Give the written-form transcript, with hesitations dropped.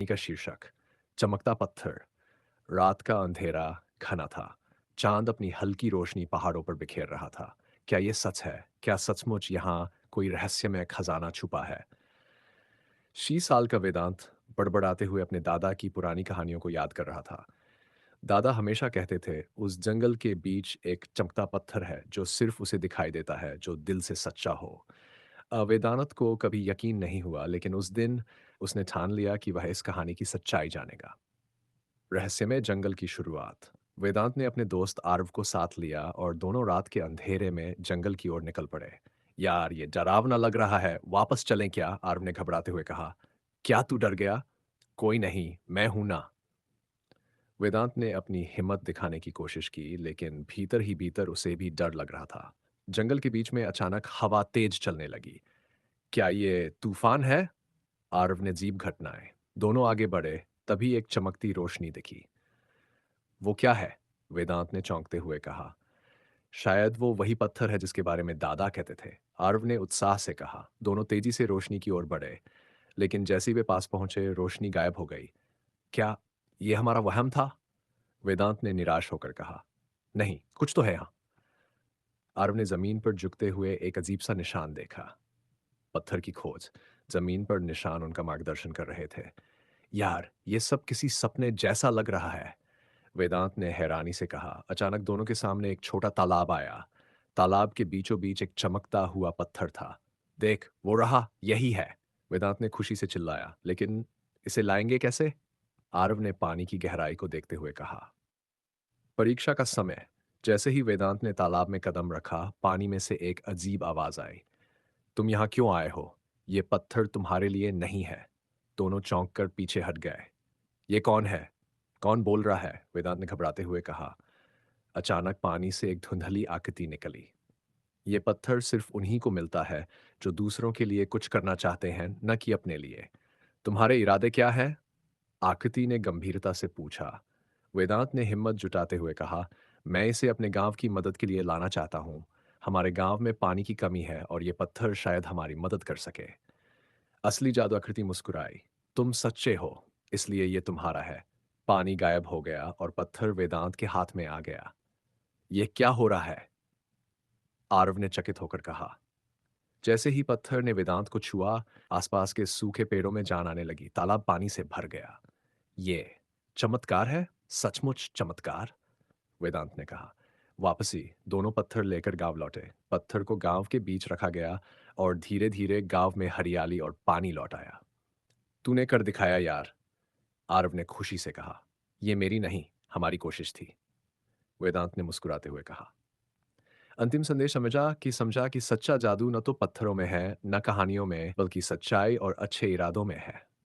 का शीर्षक चमकता पत्थर। रात का अंधेरा घना था। चांद अपनी हल्की रोशनी पहाड़ों पर बिखेर रहा था। क्या ये सच है? क्या सचमुच यहाँ कोई रहस्यमय खजाना छुपा है? 6 साल का वेदांत बड़बड़ाते हुए अपने दादा की पुरानी कहानियों को याद कर रहा था। दादा हमेशा कहते थे, उस जंगल के बीच एक चमकता पत्थर है जो सिर्फ उसे दिखाई देता है जो दिल से सच्चा हो। वेदांत को कभी यकीन नहीं हुआ, लेकिन उस दिन उसने ठान लिया कि वह इस कहानी की सच्चाई जानेगा। रहस्यमय जंगल की शुरुआत। वेदांत ने अपने दोस्त आरव को साथ लिया और दोनों रात के अंधेरे में जंगल की ओर निकल पड़े। यार, ये डरावना लग रहा है, वापस चलें क्या? आरव ने घबराते हुए कहा। क्या तू डर गया? कोई नहीं, मैं हूं ना। वेदांत ने अपनी हिम्मत दिखाने की कोशिश की, लेकिन भीतर ही भीतर उसे भी डर लग रहा था। जंगल के बीच में अचानक हवा तेज चलने लगी। क्या ये तूफान है? आरव ने अजीब घटनाएं। दोनों आगे बढ़े, तभी एक चमकती रोशनी दिखी। वो क्या है? वेदांत ने चौंकते हुए कहा। शायद वो वही पत्थर है जिसके बारे में दादा कहते थे, आरव ने उत्साह से कहा। दोनों तेजी से रोशनी की ओर बढ़े, लेकिन जैसे ही वे पास पहुंचे, रोशनी गायब हो गई। क्या ये हमारा वहम था? वेदांत ने निराश होकर कहा। नहीं, कुछ तो है यहाँ। आरव ने जमीन पर झुकते हुए एक अजीब सा निशान देखा। पत्थर की खोज। जमीन पर निशान उनका मार्गदर्शन कर रहे थे। यार, ये सब किसी सपने जैसा लग रहा है, वेदांत ने हैरानी से कहा। अचानक दोनों के सामने एक छोटा तालाब आया। तालाब के बीचों बीच एक चमकता हुआ पत्थर था। देख, वो रहा, यही है, वेदांत ने खुशी से चिल्लाया। लेकिन इसे लाएंगे कैसे? आरव ने पानी की गहराई को देखते हुए कहा। परीक्षा का समय। जैसे ही वेदांत ने तालाब में कदम रखा, पानी में से एक अजीब आवाज आई। तुम यहाँ क्यों आए हो? ये पत्थर तुम्हारे लिए नहीं है। दोनों चौंक कर पीछे हट गए। ये कौन है? कौन बोल रहा है? वेदांत ने घबराते हुए कहा। अचानक पानी से एक धुंधली आकृति निकली। ये पत्थर सिर्फ उन्हीं को मिलता है जो दूसरों के लिए कुछ करना चाहते हैं, न कि अपने लिए। तुम्हारे इरादे क्या है? आकृति ने गंभीरता से पूछा। वेदांत ने हिम्मत जुटाते हुए कहा, मैं इसे अपने गांव की मदद के लिए लाना चाहता हूँ। हमारे गांव में पानी की कमी है और ये पत्थर शायद हमारी मदद कर सके। असली जादू आकृति मुस्कुराई। तुम सच्चे हो, इसलिए ये तुम्हारा है। पानी गायब हो गया और पत्थर वेदांत के हाथ में आ गया। ये क्या हो रहा है? आरव ने चकित होकर कहा। जैसे ही पत्थर ने वेदांत को छुआ, आसपास के सूखे पेड़ों में जान आने लगी। तालाब पानी से भर गया। ये चमत्कार है, सचमुच चमत्कार, वेदांत ने कहा। वापसी। दोनों पत्थर लेकर गांव लौटे। पत्थर को गांव के बीच रखा गया और धीरे धीरे गांव में हरियाली और पानी लौट आया। तूने कर दिखाया यार, आरव ने खुशी से कहा। यह मेरी नहीं, हमारी कोशिश थी, वेदांत ने मुस्कुराते हुए कहा। अंतिम संदेश समझा कि सच्चा जादू न तो पत्थरों में है, न कहानियों में, बल्कि सच्चाई और अच्छे इरादों में है।